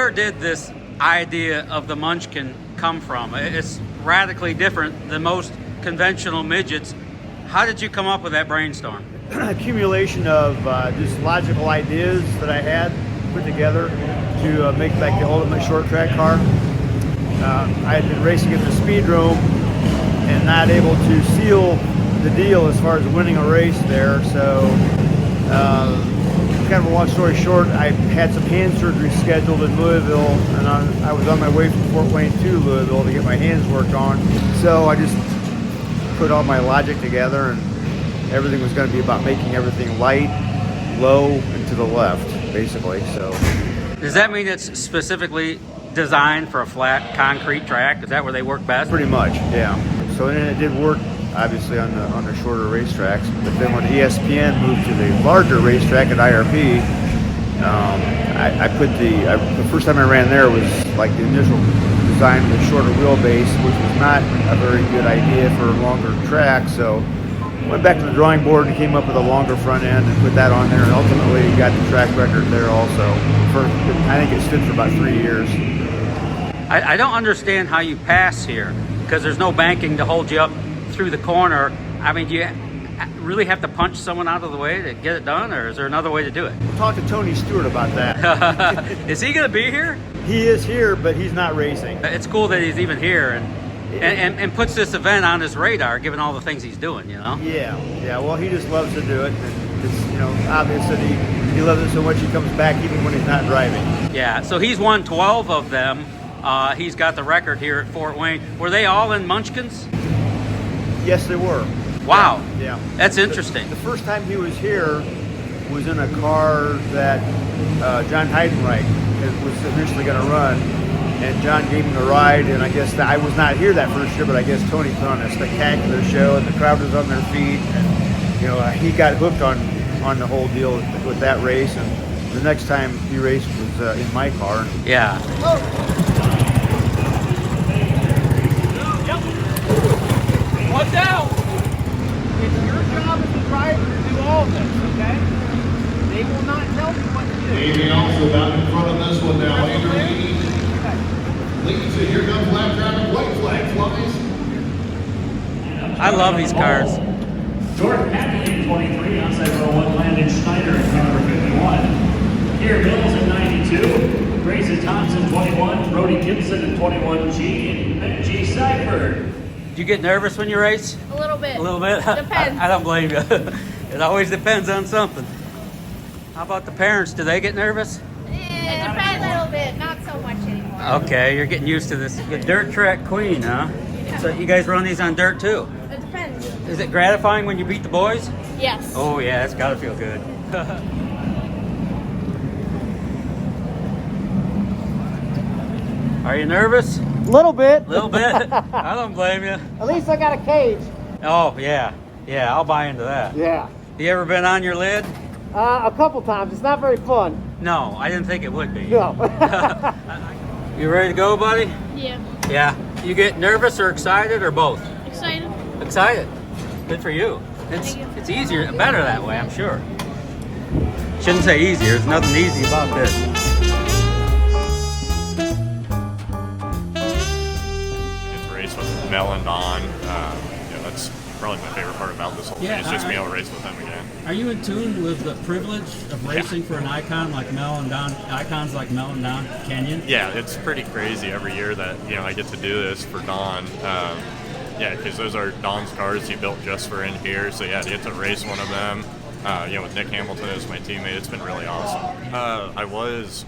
where did this idea of the Munchkin come from? It's radically different than most conventional midgets. How did you come up with that brainstorm? Accumulation of just logical ideas that I had put together to make like the ultimate short track car. I had been racing at the Speedrome and not able to seal the deal as far as winning a race there. So kind of a long story short, I had some hand surgery scheduled in Louisville, and I was on my way from Fort Wayne to Louisville to get my hands worked on. So I just put all my logic together, and everything was going to be about making everything light, low, and to the left, basically. So does that mean it's specifically designed for a flat concrete track? Is that where they work best? Pretty much, yeah. So then it did work, obviously, on the shorter racetracks. But then when ESPN moved to the larger racetrack at IRP, I put the first time I ran there was like the initial design with a shorter wheelbase, which was not a very good idea for a longer track. So went back to the drawing board and came up with a longer front end and put that on there, and ultimately got the track record there also. I think it stood for about 3 years. I don't understand how you pass here, because there's no banking to hold you up through the corner. I mean, do you really have to punch someone out of the way to get it done, or is there another way to do it? We'll talk to Tony Stewart about that. Is he going to be here? He is here, but he's not racing. It's cool that he's even here and puts this event on his radar, given all the things he's doing, you know? Yeah. Well, he just loves to do it. And it's, obvious that he loves it so much he comes back even when he's not driving. Yeah, so he's won 12 of them. He's got the record here at Fort Wayne. Were they all in Munchkins? Yes, they were. Wow. Yeah. That's interesting. The first time he was here was in a car that John Heidenreich was initially going to run, and John gave him a ride, and I guess I was not here that first year, but I guess Tony put on a spectacular show, and the crowd was on their feet, and he got hooked on the whole deal with that race, and the next time he raced was in my car. Yeah. Watch out! It's your job as a driver to do all this, okay? They will not tell you what to do. Amy also down in front of this one now. Andrew leads it. Here comes lap traffic. White flag flies. I love these cars. Jordan Hackney, 23, outside row 1, Landon Schneider in car number 51. Here Mills at 92, Grayson Thompson, 21, Brody Gibson at 21G, and G. Seifert. Do you get nervous when you race? A little bit. A little bit? Depends. I don't blame you. It always depends on something. How about the parents? Do they get nervous? It depends a little bit, not so much anymore. Okay, you're getting used to this. The dirt track queen, huh? Yeah. So you guys run these on dirt too? It depends. Is it gratifying when you beat the boys? Yes. Oh yeah, it's gotta feel good. Are you nervous? Little bit. A little bit? I don't blame you. At least I got a cage. Oh yeah, I'll buy into that. Yeah. You ever been on your lid? A couple times. It's not very fun. No, I didn't think it would be. No. You ready to go, buddy? Yeah. Yeah. You get nervous or excited or both? Excited. Excited. Good for you. It's easier, better that way, I'm sure. Shouldn't say easier. There's nothing easy about this. With Mel and Don, that's probably my favorite part about this whole thing. It's just being able to race with them again. Are you in tune with the privilege of racing for an icon like Mel and Don, icons like Mel and Don Kenyon? Yeah, it's pretty crazy every year that I get to do this for Don. Because those are Don's cars he built just for in here. So yeah, to get to race one of them, with Nick Hamilton as my teammate, it's been really awesome. I was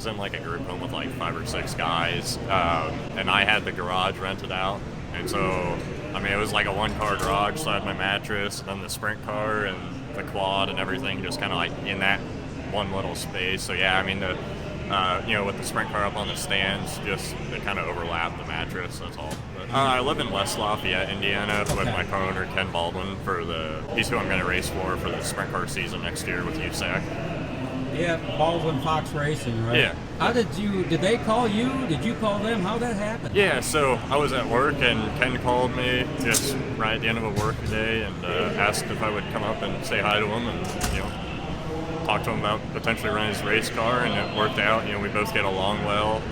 in like a group home with like 5 or 6 guys, and I had the garage rented out, and so it was like a 1-car garage, so I had my mattress and then the sprint car and the quad and everything just kind of like in that one little space. So yeah, with the sprint car up on the stands, just they kind of overlap the mattress, that's all. But, I live in West Lafayette, Indiana, with my car owner Ken Baldwin. He's who I'm going to race for the sprint car season next year with USAC. Yeah, Baldwin Fox Racing, right? Yeah. How did they call you? Did you call them? How'd that happen? Yeah, so I was at work and Ken called me just right at the end of a work day and asked if I would come up and say hi to him and, talked to him about potentially running his race car, and it worked out. You know, we both get along well.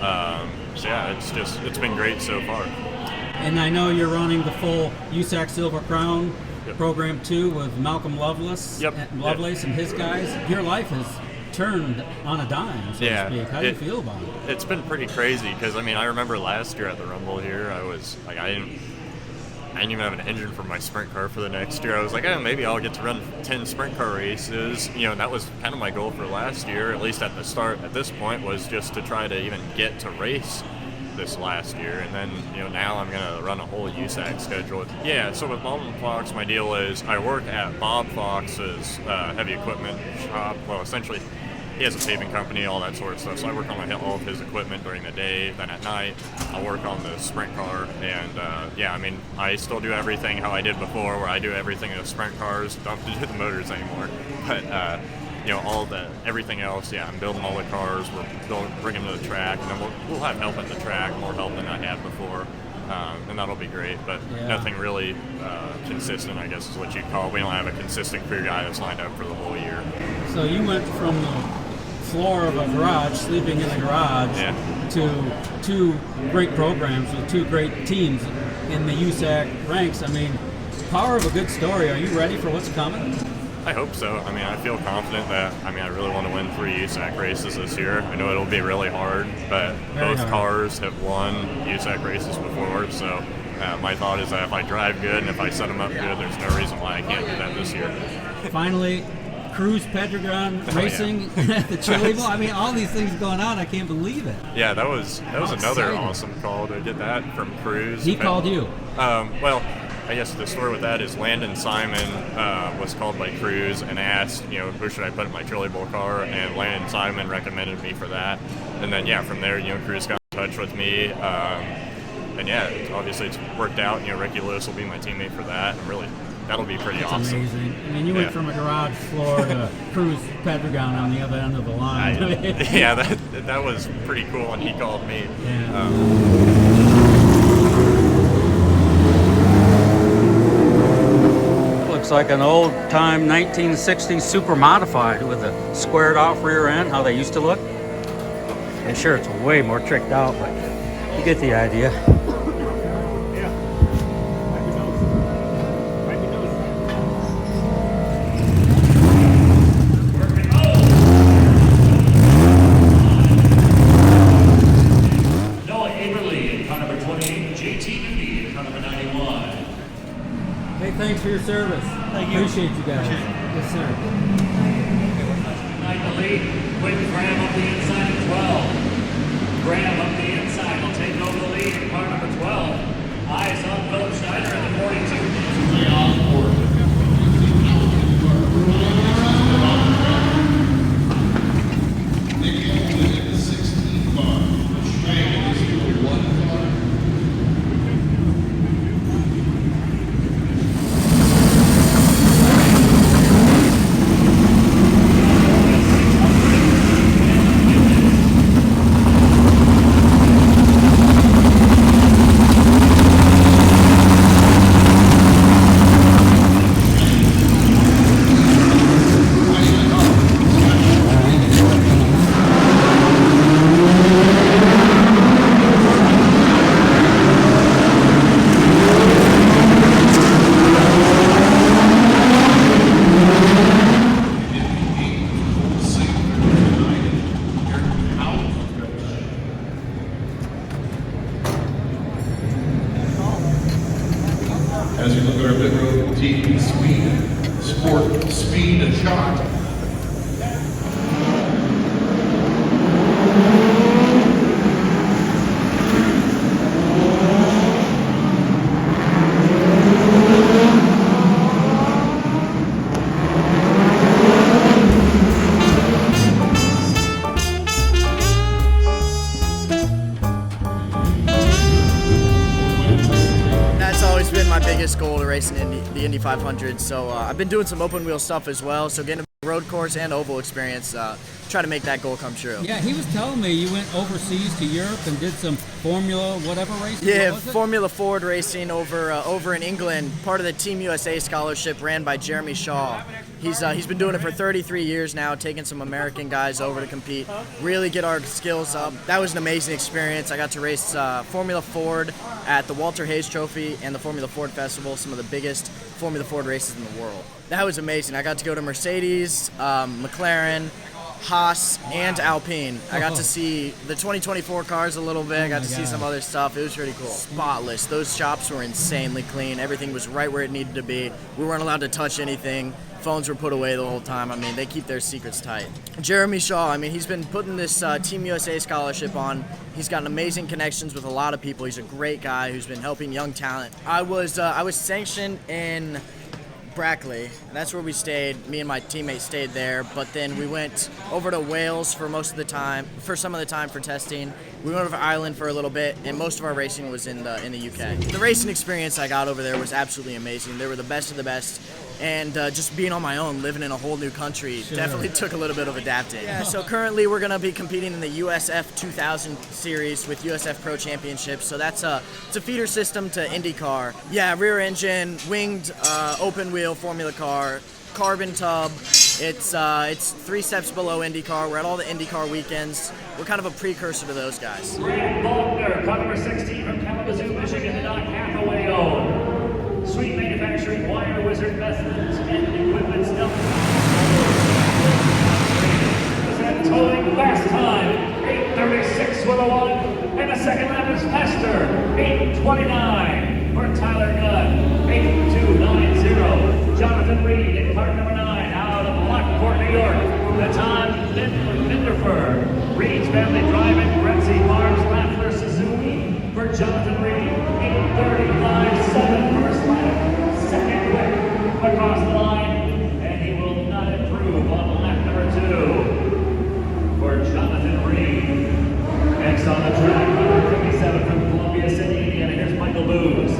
So yeah, it's been great so far. And I know you're running the full USAC Silver Crown program too with Malcolm Lovelace, Lovelace and his guys. Your life has turned on a dime, so to speak. How do you feel about it? It's been pretty crazy because I remember last year at the Rumble here, I was like, I didn't even have an engine for my sprint car for the next year. I was like, oh, maybe I'll get to run 10 sprint car races. You know, and that was kind of my goal for last year, at least at the start. At this point, was just to try to even get to race this last year, and then now I'm gonna run a whole USAC schedule. Yeah, so with Baldwin Fox, my deal is I work at Bob Fox's heavy equipment shop. Well, essentially, he has a paving company, all that sort of stuff. So I work on all of his equipment during the day. Then at night, I work on the sprint car. And I still do everything how I did before, where I do everything in the sprint cars. Don't have to do the motors anymore, but. Everything else, I'm building all the cars, we're bringing them to the track, and then we'll have help at the track, more help than I had before, and that'll be great, but nothing really consistent, I guess is what you'd call it. We don't have a consistent crew guy that's lined up for the whole year. So you went from the floor of a garage, sleeping in the garage, to two great programs with two great teams in the USAC ranks. Power of a good story. Are you ready for what's coming? I hope so. I feel confident that, I really want to win 3 USAC races this year. I know it'll be really hard, but both cars have won USAC races before, so my thought is that if I drive good and if I set them up good, there's no reason why I can't do that this year. Finally, Cruz Pedregon Racing at the Chili Bowl. All these things going on, I can't believe it. Yeah, that was another awesome call to get that from Cruz. He called you. Well, I guess the story with that is Landon Simon was called by Cruz and asked, who should I put in my Chili Bowl car, and Landon Simon recommended me for that. And then, from there, Cruz got in touch with me. Obviously it's worked out. Ricky Lewis will be my teammate for that, and really, that'll be pretty awesome. Amazing. You went from a garage floor to Cruz Pedregon on the other end of the line. That was pretty cool when he called me. Looks like an old-time 1960s super modified with a squared-off rear end, how they used to look. And sure, it's way more tricked out, but you get the idea. Thanks for your service. Thank you. Appreciate you guys. Yes, sir. Like the lead, quick Graham up the inside of 12. Graham up the inside will take over the lead in car number 12. Eyes on Philip Schneider at the 42. Trey Osborne. Nick Hamilton in the 16th car. Strang is the 1 car. As you look at our pit road team, sport, speed, and shot. My biggest goal to race in the Indy 500. So I've been doing some open wheel stuff as well. So getting a road course and oval experience, try to make that goal come true. Yeah, he was telling me you went overseas to Europe and did some Formula whatever racing. Yeah, Formula Ford racing over in England, part of the Team USA scholarship ran by Jeremy Shaw. He's been doing it for 33 years now, taking some American guys over to compete, really get our skills up. That was an amazing experience. I got to race Formula Ford at the Walter Hayes Trophy and the Formula Ford Festival, some of the biggest Formula Ford races in the world. That was amazing. I got to go to Mercedes, McLaren, Haas, and Alpine. I got to see the 2024 cars a little bit. I got to see some other stuff. It was pretty cool. Spotless. Those shops were insanely clean. Everything was right where it needed to be. We weren't allowed to touch anything. Phones were put away the whole time. I mean, they keep their secrets tight. Jeremy Shaw, I mean, he's been putting this Team USA scholarship on. He's got amazing connections with a lot of people. He's a great guy who's been helping young talent. I was sanctioned in Brackley. That's where we stayed. Me and my teammates stayed there, but then we went over to Wales for some of the time for testing. We went over to Ireland for a little bit, and most of our racing was in the UK. The racing experience I got over there was absolutely amazing. They were the best of the best, and just being on my own, living in a whole new country, definitely took a little bit of adapting. Yeah, so currently we're going to be competing in the USF 2000 series with USF Pro Championships. So it's a feeder system to IndyCar. Yeah, rear engine, winged, open wheel Formula car, carbon tub. It's 3 steps below IndyCar. We're at all the IndyCar weekends. We're kind of a precursor to those guys. Grant Faulkner, car number 16 from Kalamazoo, Michigan, Doc Hathaway owned. Sweet Manufacturing, Wire Wizard Methods, and Equipment Stuff. Present towing fast time, 8:36 with a 1, and the second lap is faster, 8:29 for Tyler Gunn, 8:290. Jonathan Reed in car number 9 out of Lockport, New York. The time Linderfer. Reed's Family Driving, Retzi Farms, Lafler, Suzuki for Jonathan Reed. 8:35.7 first lap. Second quick across the line, and he will not improve on lap number 2 for Jonathan Reed. Next on the track, number 57 from Columbia City, Indiana. Here's Michael Booz.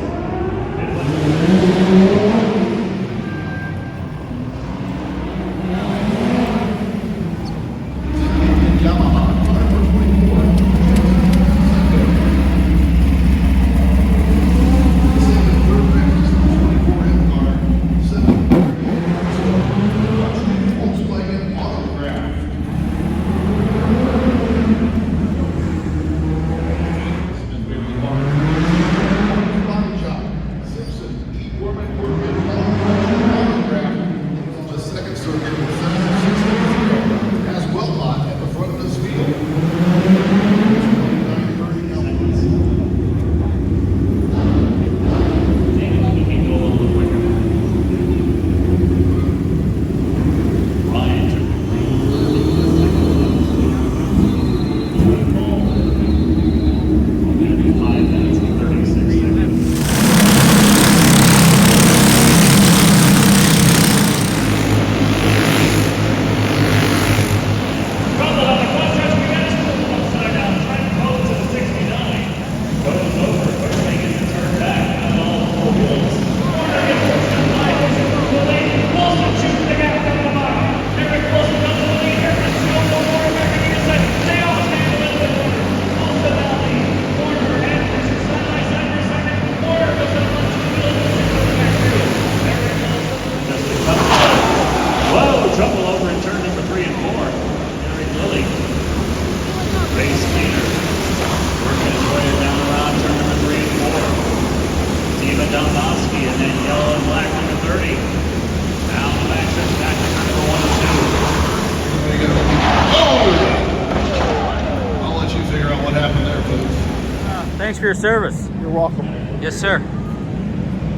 Thanks for your service. You're welcome. Yes, sir.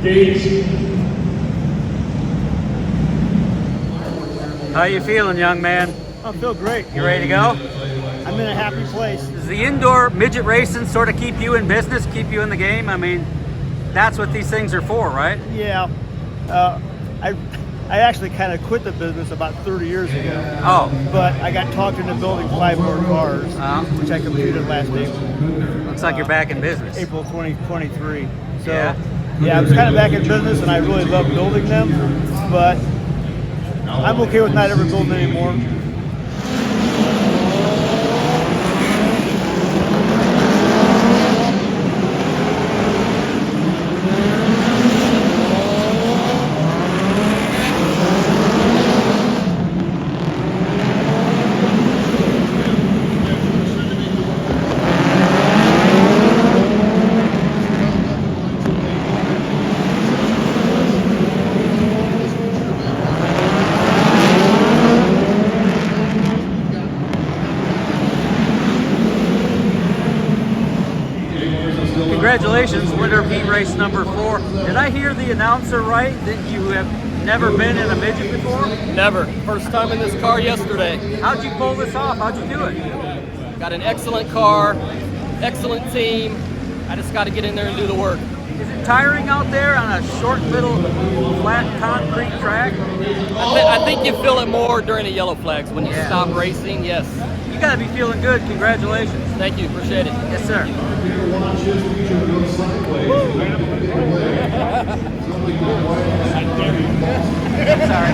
Gage. How you feeling, young man? I feel great. You ready to go? I'm in a happy place. Does the indoor midget racing sort of keep you in business, keep you in the game? I mean, that's what these things are for, right? Yeah. I actually kind of quit the business about 30 years ago. Oh. But I got talked into building 5 more cars, which I completed last April. Looks like you're back in business. April 2023. So, Yeah. I was kind of back in business, and I really love building them. But I'm okay with not ever building anymore. heat race number 4. Did I hear the announcer right that you have never been in a midget before? Never. First time in this car yesterday. How'd you pull this off? How'd you do it? Got an excellent car, excellent team. I just got to get in there and do the work. Is it tiring out there on a short little flat concrete track? I think you feel it more during the yellow flags when you stop racing, yes. You gotta be feeling good. Congratulations. Thank you, appreciate it. Yes, sir. Sorry.